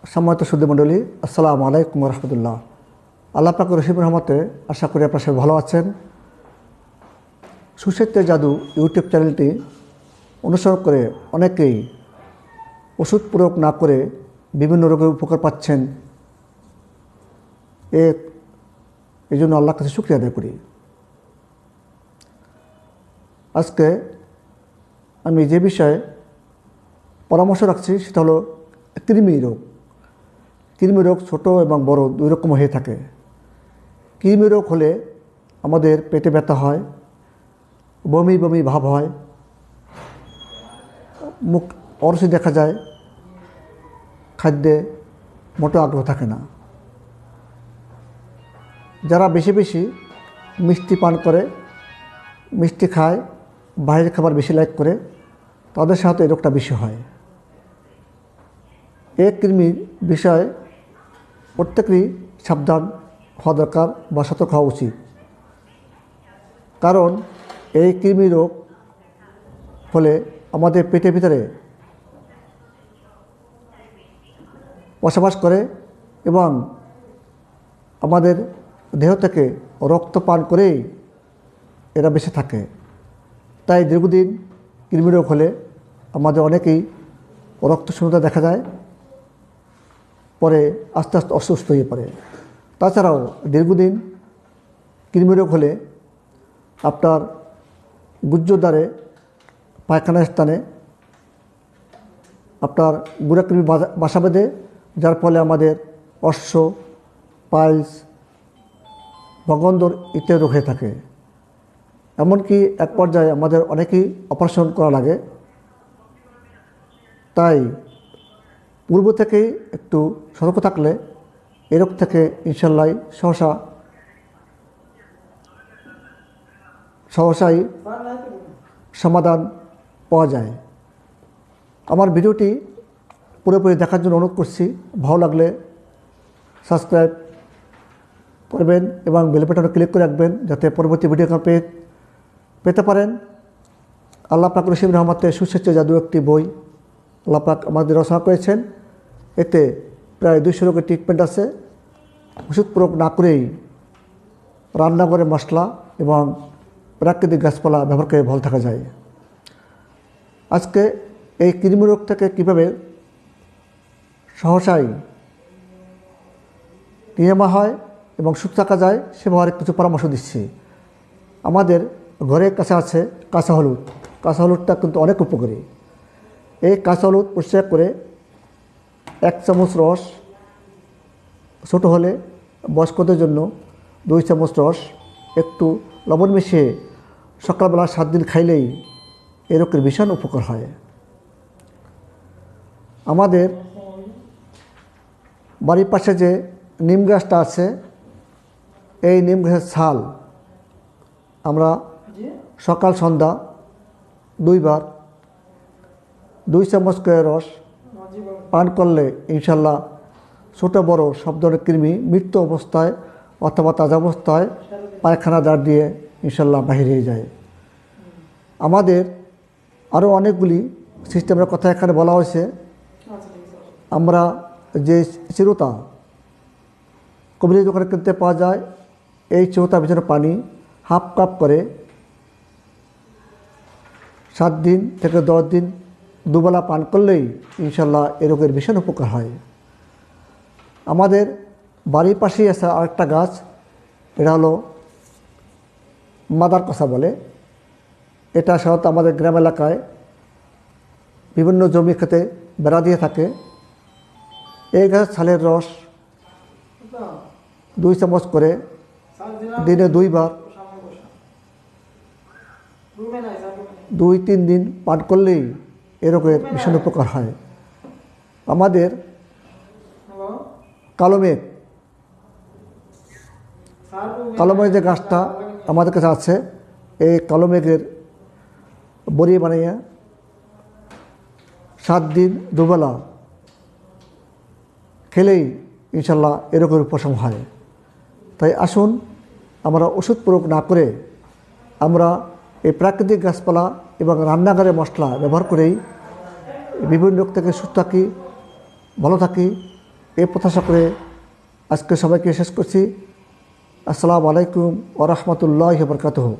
সম্মানিত সুধী মণ্ডলী, আসসালামু আলাইকুম রহমতুল্লাহ। আল্লাহ পাক রহিম রহমতে আশা করি আপনার সবাই ভালো আছেন। সুস্বাস্থ্যের জাদু ইউটিউব চ্যানেলটি অনুসরণ করে অনেকেই ওষুধ প্রয়োগ না করে বিভিন্ন রোগের উপকার পাচ্ছেন। এই জন্য আল্লাহর কাছে শুকরিয়া আদায় করি। আজকে আমি যে বিষয়ে পরামর্শ রাখছি সেটা হলো কৃমি রোগ। কৃমি রোগ ছোট এবং বড় দুই রকম হয়ে থাকে। কৃমি রোগ হলে আমাদের পেটে ব্যথা হয়, বমি বমি ভাব হয়, মুখ অরসি দেখা যায়, খাদ্যে মোটো আগ্রহ থাকে না। যারা বেশি বেশি মিষ্টি পান করে, মিষ্টি খায়, বাইরের খাবার বেশি লাইক করে, তাদের সাথে এই রোগটা বেশি হয়। এই কৃমির বিষয়ে প্রত্যেকেরই সাবধান হওয়া দরকার বা সতর্ক হওয়া উচিত। কারণ এই কৃমি রোগ হলে আমাদের পেটের ভিতরে বসবাস করে এবং আমাদের দেহ থেকে রক্ত পান করেই এরা বেঁচে থাকে। তাই দীর্ঘদিন কৃমি রোগ হলে আমাদের অনেকেই রক্তশূন্যতা দেখা যায়, পরে আস্তে আস্তে অসুস্থ হয়ে পড়ে। তাছাড়াও দীর্ঘদিন কৃমি রোগ হলে আপনার গুহ্যদ্বারে পায়খানার স্থানে আপনার গুড়া কৃমি বাসা বেঁধে, যার ফলে আমাদের অশ্ব, পাইলস, ভগন্দর ইত্যাদি রোগ হয়ে থাকে। এমনকি এক পর্যায়ে আমাদের অনেকেই অপারেশন করা লাগে। তাই পূর্ব থেকেই একটু সতর্ক থাকলে এ রোগ থেকে ইনশাল্লাহ সহসাই সমাধান পাওয়া যায়। আমার ভিডিওটি পুরোপুরি দেখার জন্য অনুরোধ করছি। ভালো লাগলে সাবস্ক্রাইব করবেন এবং বেল বাটনে ক্লিক করে রাখবেন যাতে পরবর্তী ভিডিও পেতে পারেন। আল্লাহ পাক রহিম রহমতে সুস্বাস্থ্যের জাদু একটি বই আল্লাহ পাক আমাদের রচনা করেছেন। এতে প্রায় 200 রোগের ট্রিটমেন্ট আছে। ওষুধ প্রয়োগ না করেই রান্নাঘরে মশলা এবং প্রাকৃতিক গাছপালা ব্যবহার করে ভালো থাকা যায়। আজকে এই কৃমি রোগ থেকে কীভাবে সহসাই নিরাময় হয় এবং সুস্থ থাকা যায় সে ব্যাপারে কিছু পরামর্শ দিচ্ছি। আমাদের ঘরের কাছে আছে কাঁচা হলুদ। কাঁচা হলুদটা কিন্তু অনেক উপকারী। এই কাঁচা হলুদ পরিষ্কার করে 1 চামচ রস, ছোটো হলে বয়স্কদের জন্য 2 চামচ রস, একটু লবণ মিশিয়ে সকালবেলা 7 দিন খাইলেই এই রোগের ভীষণ উপকার হয়। আমাদের বাড়ির পাশে যে নিম গাছটা আছে, এই নিম গাছের ছাল আমরা সকাল সন্ধ্যা 2 বার 2 চামচ করে রস পান করলে ইনশাল্লাহ ছোটো বড় সব ধরনের কৃমি মৃত্যু অবস্থায় অথবা তাজা অবস্থায় পায়খানা দ্বার দিয়ে ইনশাল্লাহ বাহির হয়ে যায়। আমাদের আরও অনেকগুলি সিস্টেমের কথা এখানে বলা হয়েছে। আমরা যে চিরতা কবিরাজি দোকানে কিনতে পাওয়া যায়, এই চিরতার ভিতরে পানি হাফ কাপ করে 7 দিন থেকে 10 দিন দুবেলা পান করলেই ইনশাল্লাহ এ রোগের ভীষণ উপকার হয়। আমাদের বাড়ির পাশেই আছে আরেকটা গাছ, এটা হলো মাদার কষা বলে। এটা সাধারণত আমাদের গ্রাম এলাকায় বিভিন্ন জমি খেতে বেড়া দিয়ে থাকে। এই গাছ ছালের রস 2 চামচ করে দিনে 2 বার 2-3 দিন পান করলেই এ রোগের ভীষণ উপকার হয়। আমাদের কালোমেঘ যে গাছটা আমাদের কাছে আছে, এই কালোমেঘের বড়ি বানিয়ে 7 দিন দুবেলা খেলেই ইনশাল্লাহ এ রোগের উপশম হয়। তাই আসুন আমরা ওষুধ প্রয়োগ না করে আমরা এই প্রাকৃতিক গাছপালা এবং রান্নাঘরের মশলা ব্যবহার করেই বিভিন্ন রোগ থেকে সুস্থ থাকি, ভালো থাকি এই প্রত্যাশা করে আজকে সবাইকে শেষ করছি। আসসালামু আলাইকুম ওয়া রাহমাতুল্লাহি ওয়া বারাকাতুহু।